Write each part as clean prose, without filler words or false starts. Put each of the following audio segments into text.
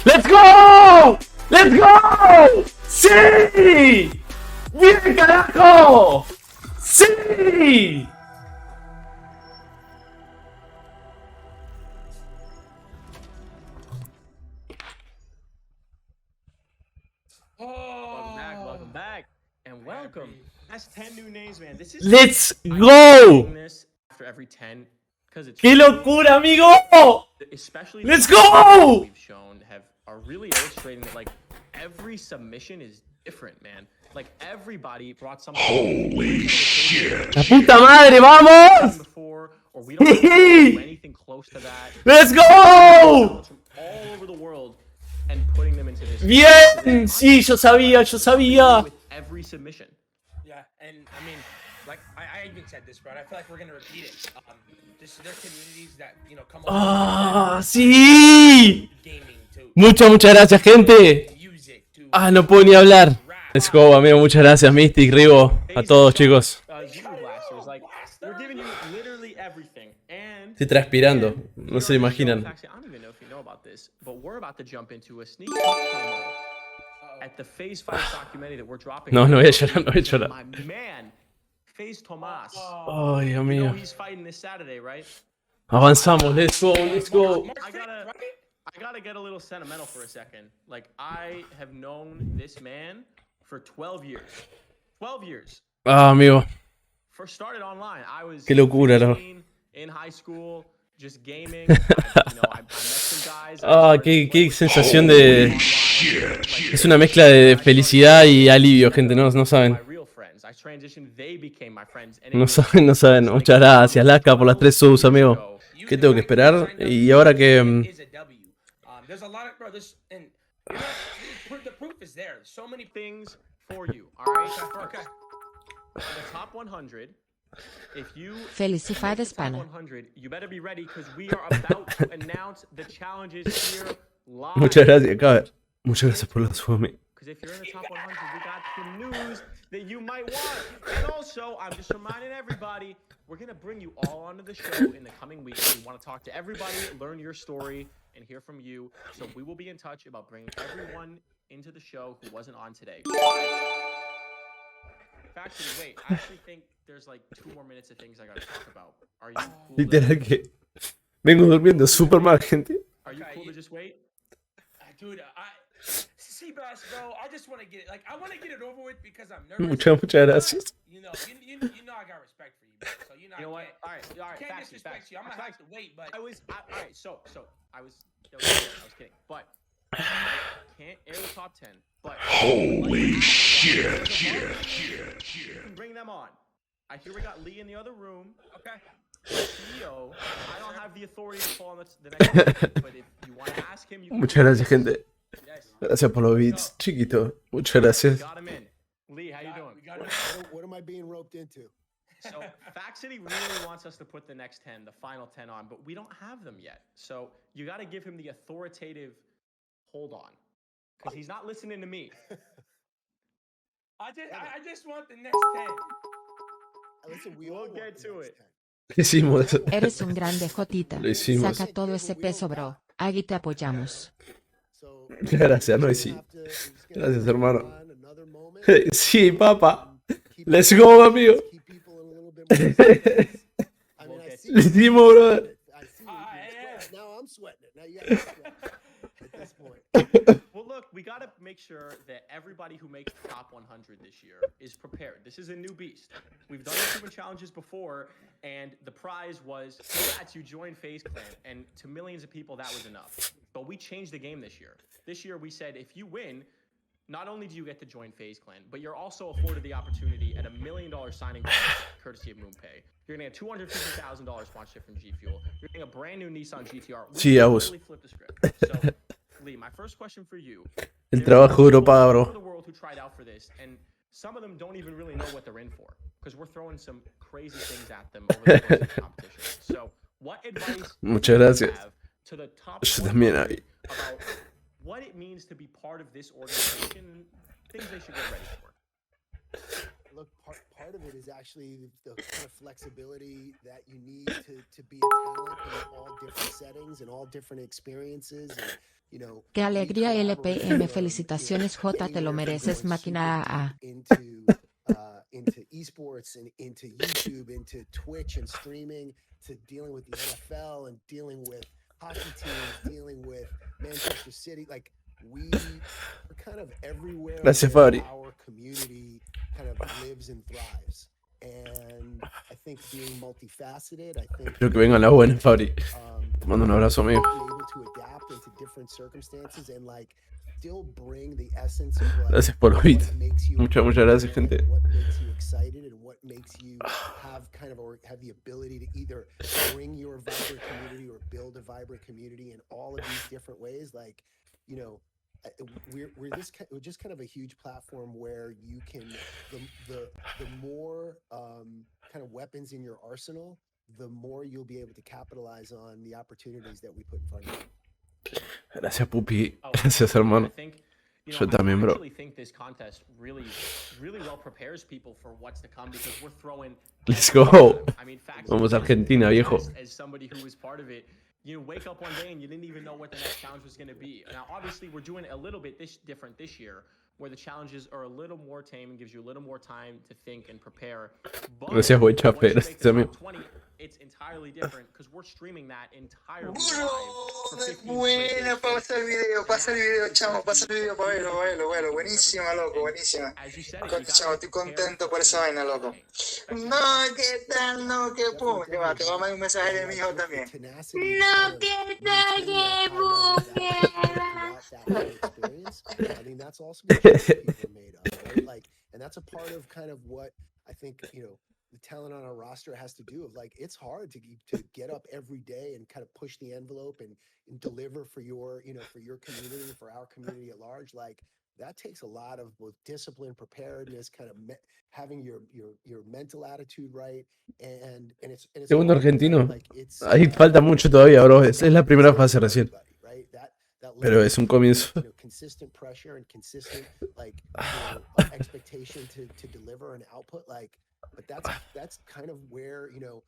¡Let's go! ¡Let's go! ¡Sí! ¡Bien, carajo! ¡Sí! Welcome back, and welcome. That's 10 new names, man. This is ¡Let's go! after every 10 because it's ¡Qué locura, amigo! especially ¡Let's go! we've shown are really illustrating that like every submission is different, man. Like everybody brought something. Holy shit! ¡La puta madre, vamos! Before, or we don't do anything close to that. ¡Let's go! From all over the world and putting them into this. ¡Bien! Sí, yo sabía, yo sabía. With every submission. Yeah, and I mean, like I even said this, bro. I feel like we're gonna repeat it. There are communities that come. ¡Ah, sí! Gaming too. Muchas gracias, gente. Music too. Ah, no puedo ni hablar. Let's go, amigo. Muchas gracias, Mystic, Rivo. A todos, chicos. We're giving you literally everything. And Estoy transpirando. No se lo imaginan. I don't even know if you know about this, but we're about to jump into a sneak peek promo at the FaZe Fight documentary that we're dropping. No, no voy a llorar, no voy a llorar. My man, FaZe Tomás. Ay, Dios You know mío. he's fighting this Saturday, right? Avanzamos. Let's go, let's go. I gotta get a little sentimental for a second. Like, I have known this man for 12 years. 12 years. Ah, amigo. First started online. I was Qué locura, ¿no? in high school, just gaming. I met some guys. Ah, qué sensación de... Es una mezcla de felicidad y alivio, gente. No saben. No saben, no saben. Muchas gracias, Laska, por las 3 subs, amigo. ¿Qué tengo que esperar? Y ahora que... There's a lot of the proof is there. So many things for you. All right. Okay. The top 100. If you Felicify the Spanish. 100, you better be ready because we are about to announce the challenges here live. Muchas gracias, cabrón. Muchas gracias por la sub, amigo. Because if you're in the top 100, we got some news that you might want. And also, I'm just reminding everybody, we're going to bring you all onto the show in the coming weeks. We want to talk to everybody, learn your story, and hear from you. So we will be in touch about bringing everyone into the show who wasn't on today. Actually, wait, I actually think there's like 2 more minutes of things I gotta talk about. Are you cool? Literal que... Vengo durmiendo super mal, gente. Are you cool to just wait? Dude, see, boss, bro, I just want to get it. Like, I want to get it over with because I'm nervous. Muchas gracias. You know I got respect for you, bro. So you know what? All right. I can't disrespect you. I'm gonna have to wait, but all right. So I was kidding, but I can't air the top 10. But holy shit! You can bring them on. I hear we got Lee in the other room. Okay. CEO, I don't have the authority to call on the next one, but if you want to ask him, you can. Muchas gracias, gente. Yes. Gracias por los beats, chiquito. Muchas gracias. Got him in. Lee, how you doing? What am I being roped into? So, FaZe really wants us to put the next 10, the final 10 on, but we don't have them yet. So, you got to give him the authoritative hold on. Because he's not listening to me. I just want the next 10. Listen, we'll get to it. Hicimos. Eres un grande Jotita. Lo hicimos. Saca todo ese peso, bro. Agui te apoyamos. Gracias, no, sí. Gracias, hermano. Sí, papá. Let's go, amigo. Lo hicimos, brother. Now I'm sweating it. Now you gotta sweat at this point. Well, look, we got to make sure that everybody who makes the top 100 this year is prepared. This is a new beast. We've done achievement challenges before, and the prize was, congrats, you joined FaZe Clan, and to millions of people, that was enough. But we changed the game this year. This year, we said, if you win, not only do you get to join FaZe Clan, but you're also afforded the opportunity at $1 million signing bonus, courtesy of MoonPay. You're going to get $250,000 sponsorship from G Fuel. You're getting a brand new Nissan GTR. Sí, I was. Really flipped the script. So, Lee, my first question for you. El trabajo duro paga, bro. The world who tried out for this, and some of them don't even really know what they're in for. because we're throwing some crazy things at them over the course of the competition. So, what advice Muchas do you gracias. have to the top Yo también 100 ahí. about what it means to be part of this organization and things they should get ready for? Look, part of it is actually the kind of flexibility that you need to be a talent in all different settings and all different experiences. And, you know, Qué we alegría collaborate LPM, from, felicitaciones J, te lo anywhere from mereces, going máquina super AA. deep into eSports and into YouTube, into Twitch and streaming, to dealing with the NFL and dealing with hockey teams, dealing with Manchester City. Like we're kind of everywhere Gracias, where Fabri. our community kind of lives and thrives. And I think being multifaceted, I think Espero que vengan las buenas, Fabri. um, Te mando un abrazo, amigo. being able to adapt into different circumstances and like still bring the essence of like Gracias por los what beats. makes you Muchas gracias, and gente. what makes you excited and what makes you have kind of or have the ability to either bring your vibrant community or build a vibrant community in all of these different ways. Like, you know, we're just kind of a huge platform where you can the more kind of weapons in your arsenal, the more you'll be able to capitalize on the opportunities that we put in front of you. Gracias, Pupi. Oh, Gracias, I hermano. think, you Yo know, también, I bro. actually think this contest really well prepares people for what's to come because we're throwing. Let's go. I mean, facts. Vamos a Argentina, viejo. As somebody who was part of it, you wake up one day and you didn't even know what the next challenge was going to be. Now, obviously, we're doing a little bit different this year, where the challenges are a little more tame and gives you a little more time to think and prepare. But Gracias, güey, chape. once you make Gracias, the amigo. top 20, it's entirely different because we're streaming that entirely Bro, live for 15 straight buena, days. pasa el video, chamo, pasa el video para verlo, bueno, buenísima, loco, buenísima. As you said, Chamo, estoy contento por esa vaina, loco. No, ¿qué tal? No, qué pum. Te va a mandar un mensaje de mi hijo también. No, ¿qué tal? I mean, that's also what people are made of, right? Like, and that's a part of kind of what I think, you know, the talent on our roster has to do. Of like, it's hard to get up every day and kind of push the envelope and deliver for your, you know, for your community, for our community at large. Like, that takes a lot of both discipline, preparedness, kind of having your mental attitude right, and it's Segundo hard, argentino. like, it's, Ahí falta mucho todavía, bro. Es la primera fase recién. right? That Pero level es un of, comienzo. you know, consistent pressure and consistent like expectation to deliver an output, like, but that's kind of where, you know,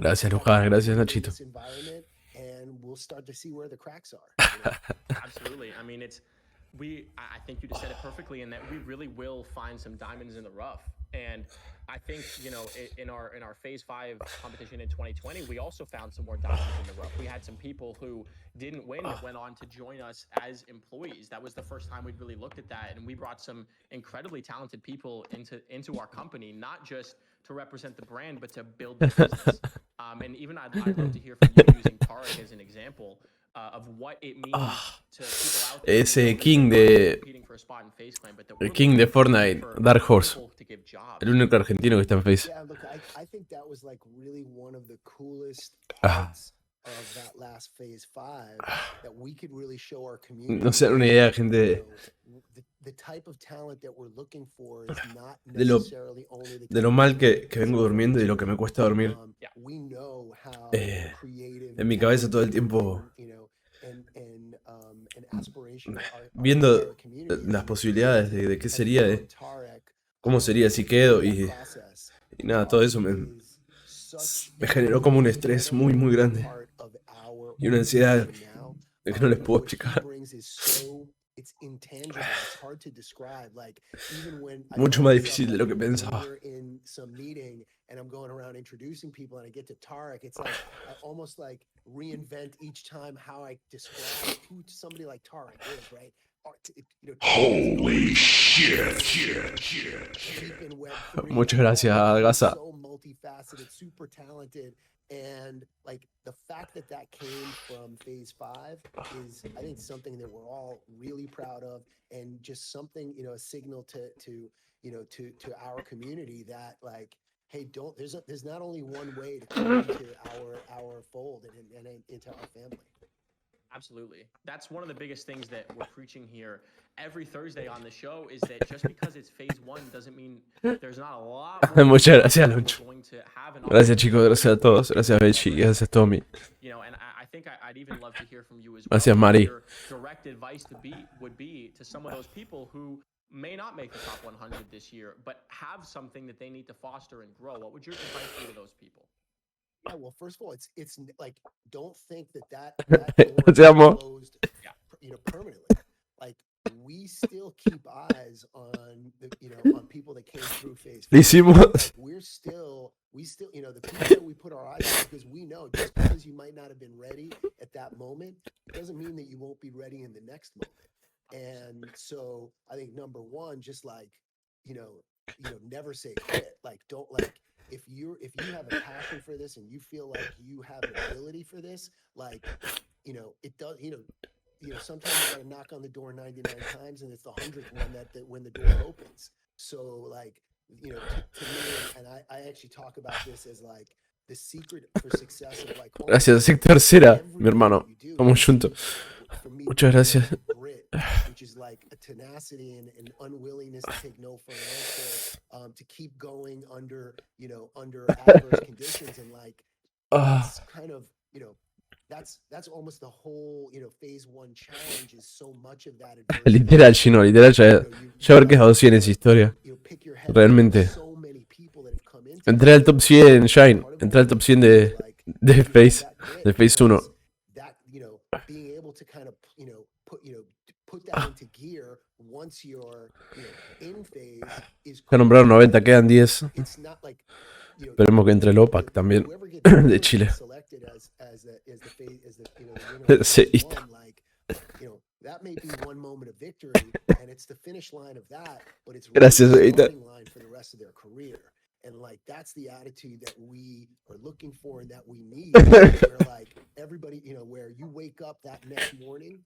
Gracias, Luján. Gracias, Nachito. this environment, and we'll start to see where the cracks are, you know? Absolutely. I mean, I think you just said it perfectly in that we really will find some diamonds in the rough. And I think, you know, in our phase 5 competition in 2020, we also found some more diamonds in the rough. We had some people who didn't win that went on to join us as employees. That was the first time we'd really looked at that, and we brought some incredibly talented people into our company, not just to represent the brand, but to build the business. And even I'd love to hear from you using Tarek as an example of what it means to people out there. Ese King de... El King de Fortnite, Dark Horse. El único argentino que está en Face. Yeah, look, I think that was like really one of the coolest parts of that last phase 5 that we could really show our community. No sé, una idea, gente. The type of talent that we're looking for is not De lo necessarily only the de lo mal que vengo durmiendo y lo que me cuesta dormir. we know how creative En mi cabeza todo el tiempo you know, and aspiration viendo las posibilidades de qué sería, de cómo sería si quedo y nada, todo eso me generó como un estrés muy muy grande y una ansiedad de que no les puedo explicar. Mucho más difícil de lo que pensaba. And I'm going around introducing people, and I get to Tarek. It's like I almost like reinvent each time how I describe who somebody like Tarek is, right? You know, Holy shit. deep in Web3, Muchas gracias, Gaza. so multifaceted, super talented, and like the fact that came from phase 5 is, I think, something that we're all really proud of, and just something, you know, a signal to you know, to our community that, like, hey, there's not only one way to come into our fold and into our family. Absolutely. That's one of the biggest things that we're preaching here every Thursday on the show is that just because it's phase 1 doesn't mean there's not a lot more Muchas gracias, we're Lucho. going to have an Gracias, chicos. Gracias a todos. Gracias, Bechi. Gracias, Tommy. You know, and I think I'd even love to hear from you as well. Gracias, Mari. Your direct advice would be to some of those people who may not make the top 100 this year, but have something that they need to foster and grow. What would your advice be to those people? Yeah, well, first of all, it's like, don't think that Te door amo. is closed, permanently. Like, we still keep eyes on on people that came through phase. Lo hicimos. We still, the people that we put our eyes on, because we know just because you might not have been ready at that moment doesn't mean that you won't be ready in the next moment. And so I think number one, just like, never say quit. Like, don't if you have a passion for this and you feel like you have an ability for this, like, it does, sometimes you gotta knock on the door 99 times and it's the 100th one that when the door opens. So like, to me, and I actually talk about this as like the secret for success of like, Gracias, sector cera, mi hermano. Vamos juntos. Muchas gracias. Grit, which is like a tenacity and an unwillingness to take no for an answer, to keep going under adverse conditions, and like it's kind of that's almost the whole phase 1 challenge is so much of that adversity. Literal, Gino, literal, ya haber quejado 100 en esa historia. Realmente. Entré al top 100 Shine, entré al top 100 de FaZe, de FaZe 1. Being able to kind of put that into gear once you're in phase is Ya nombraron 90, quedan 10. it's not like Esperemos que entre el OPAC también de Chile. Seísta. That may be one moment of victory, and it's the finish line of that, but it's Gracias, really the Seísta. starting line for the rest of their career. And like that's the attitude that we are looking for and that we need. Where like everybody, where you wake up that next morning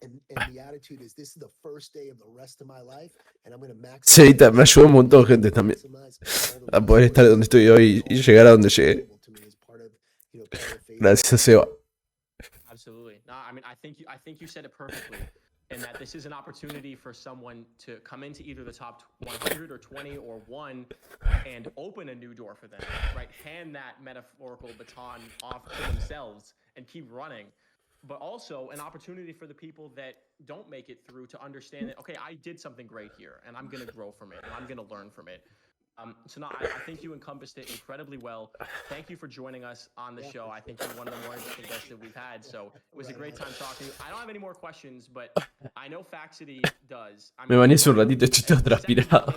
and the attitude is this is the first day of the rest of my life and I'm going to maximize. Seísta, me ayudó un montón, gente, también. A poder estar donde estoy hoy y llegar a donde llegué. Gracias, Seba. Absolutely. No, I mean, I think you said it perfectly. And that this is an opportunity for someone to come into either the top 100 or 20 or 1 and open a new door for them, right? Hand that metaphorical baton off to themselves and keep running. But also an opportunity for the people that don't make it through to understand that, okay, I did something great here and I'm going to grow from it and I'm going to learn from it. So no, I think you encompassed it incredibly well. Thank you for joining us on the show. I think you're one of the more interesting guests that we've had. So it was a great time talking to you. I don't have any more questions, but I know Faxity does. Me bañé hace un ratito, estoy todo transpirado.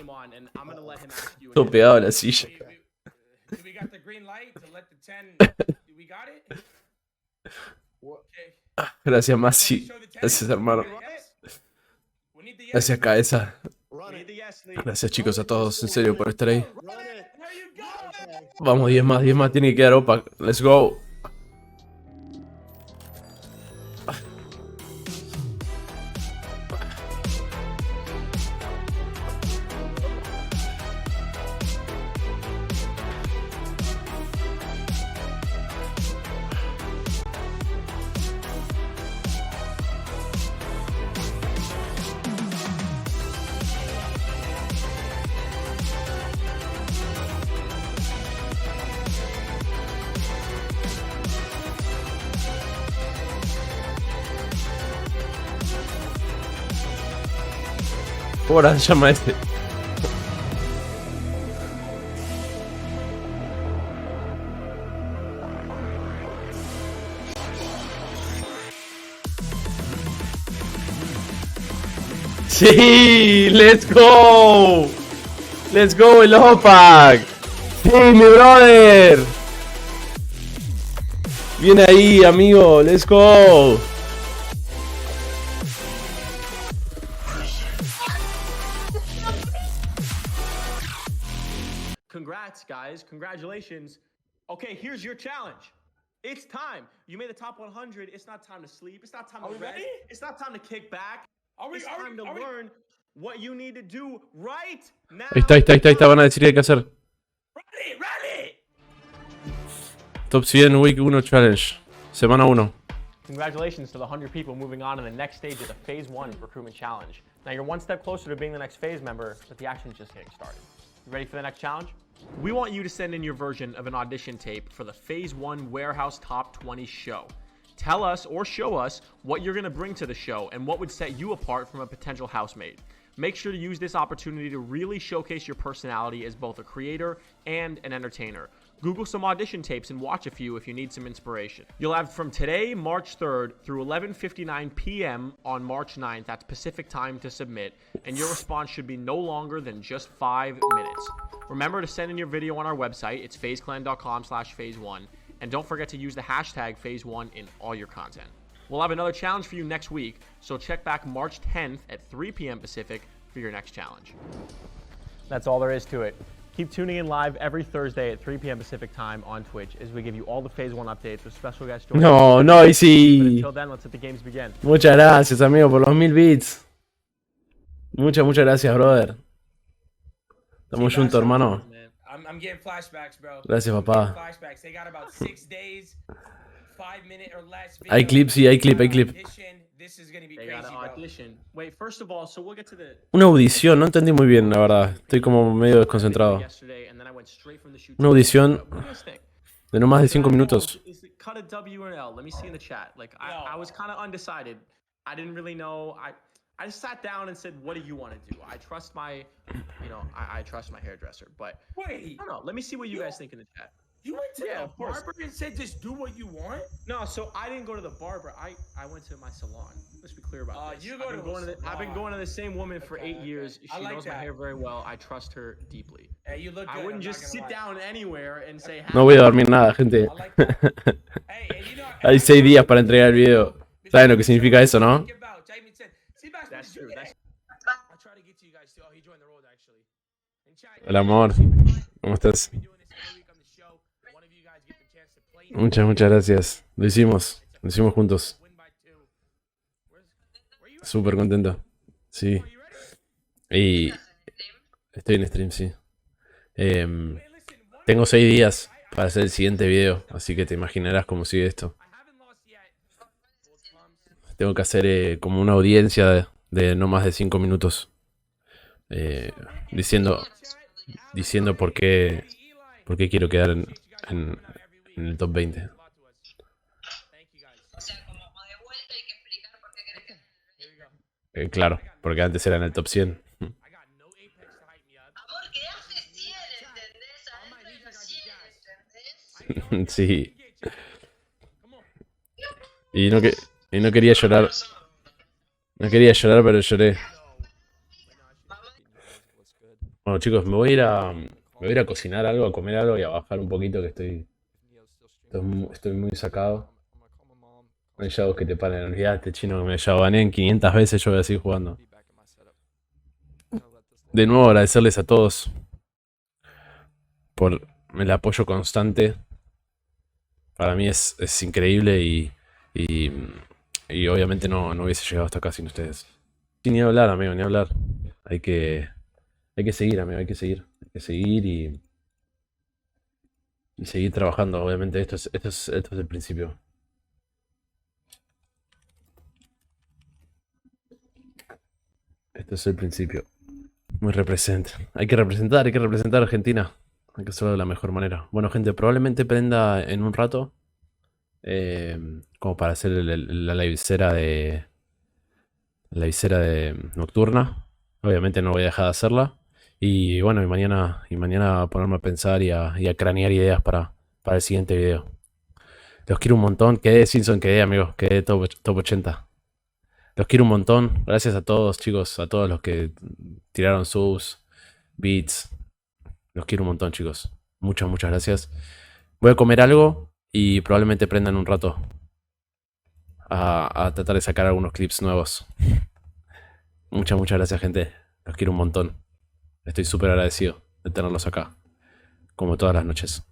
Todo pegado a la silla. Do we got the green light to let the 10? We got it? Okay. Gracias, Masi. Gracias, hermano. Gracias, cabeza. Gracias, chicos, a todos, en serio, por estar ahí. Vamos, 10 más, tiene que quedar OPAC. Let's go. ¿Cómo se llama este? ¡Sí! ¡Let's go! ¡Let's go el OPAC! ¡Sí, mi brother! Viene ahí, amigo. ¡Let's go! Congrats, guys. Congratulations. Okay, here's your challenge. It's time. You made the top 100. It's not time to sleep. It's not time to rest. It's not time to kick back. It's time to learn what you need to do right now. Ahí está. Van a decir qué hay que hacer. Ready! Top 100 Week 1 Challenge. Semana 1. Congratulations to the 100 people moving on to the next stage of the Phase 1 recruitment challenge. Now you're one step closer to being the next Phase member, but the action's just getting started. You ready for the next challenge? We want you to send in your version of an audition tape for the Phase 1 Warehouse Top 20 show. Tell us or show us what you're gonna bring to the show and what would set you apart from a potential housemate. Make sure to use this opportunity to really showcase your personality as both a creator and an entertainer. Google some audition tapes and watch a few if you need some inspiration. You'll have from today, March 3rd, through 11:59 p.m. on March 9th, that's Pacific time, to submit, and your response should be no longer than just 5 minutes. Remember to send in your video on our website. It's FaZeClan.com/Phase1, and don't forget to use the hashtag Phase1 in all your content. We'll have another challenge for you next week, so check back March 10th at 3 p.m. Pacific for your next challenge. That's all there is to it. Keep tuning in live every Thursday at 3 p.m. Pacific time on Twitch as we give you all the Phase 1 updates with special guests joining us. No, no, y sí. Until then, let's let the games begin. Muchas gracias, amigo, por los 1000 bits. Muchas gracias, brother. Estamos juntos, hermano. I'm getting flashbacks, bro. Gracias, papá. Flashbacks. They got about 6 days, 5 minute or less. Hay clip, sí, hay clip, hay clip. This is gonna be They crazy, got an bro. audition. Wait, first of all, so we'll get to the Una audición, no entendí muy bien, la verdad. Estoy como medio desconcentrado. yesterday, and then I went straight from the shoot. Una audición What do you guys think? de no más de 5 minutos. Is it cut a W or an L? Let me see in the chat. Like No. I was kind of undecided. I didn't really know. I just sat down and said, "What do you want to do?" I trust my, I trust my hairdresser. But Wait, I don't know. Let me see what you guys think in the chat. you went to Yeah, the of course. barber and said just do what you want? No, so I didn't go to the barber. I went to my salon. Let's be clear about this. You go to a I've been salon. going to the same woman for Okay, 8 years. I She like knows my that. hair very well. I trust her deeply. Hey, you look good. I wouldn't I'm not just gonna sit lie. down anywhere and say, No voy a dormir nada, gente. I like that. Hey, and you know, Hay 6 días para entregar el video. ¿Saben lo que significa eso, no? That's true. That's I'll try to get to you guys too. Oh, he joined the road actually. And chat, Hola, amor. ¿Cómo estás? we're doing this every week on the show. One of you guys get the chance to play. Muchas gracias. Lo hicimos juntos. Win by 2. Where you at? Súper contento. Sí. Are you ready? Y estoy en stream, sí. Hey, listen, one Tengo 6 días para hacer el siguiente video, así que te imaginarás cómo sigue esto. I haven't lost yet. Tengo que hacer como una audiencia de no más de 5 minutos. Diciendo por qué quiero quedar en el top 20. Thank you guys. O sea, como de vuelta hay que explicar por qué querés que... Here we go. Claro, porque antes era en el top 100. I got no Apex to hype me up. Amor, quedaste 100, ¿entendés? Adentro de los 100, ¿entendés? Sí. Come on. Y no quería llorar. No quería llorar, pero lloré. Bueno, chicos, me voy a ir a cocinar algo, a comer algo y a bajar un poquito, que estoy muy sacado. No hay llavos que te paren. Olvídate, chino, que me llavanean 500 veces, yo voy a seguir jugando. De nuevo, agradecerles a todos por el apoyo constante. Para mí es increíble y obviamente no hubiese llegado hasta acá sin ustedes. Sí, ni hablar, amigo, ni hablar. Hay que seguir, amigo, hay que seguir y seguir trabajando. Obviamente esto es el principio. Esto es el principio. Muy represent. Hay que representar a Argentina. Hay que hacerlo de la mejor manera. Bueno, gente, probablemente prenda en un rato. Como para hacer la visera de nocturna. Obviamente no voy a dejar de hacerla. Y bueno, y mañana ponerme a pensar y a cranear ideas para el siguiente video. Los quiero un montón. Quedé Simpson, quedé, amigos. Quedé top 80. Los quiero un montón. Gracias a todos, chicos. A todos los que tiraron subs, beats. Los quiero un montón, chicos. Muchas gracias. Voy a comer algo y probablemente prendan un rato a tratar de sacar algunos clips nuevos. Muchas gracias, gente. Los quiero un montón. Estoy súper agradecido de tenerlos acá. Como todas las noches.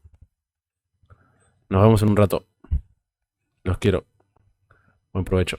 Nos vemos en un rato. Los quiero. Buen provecho.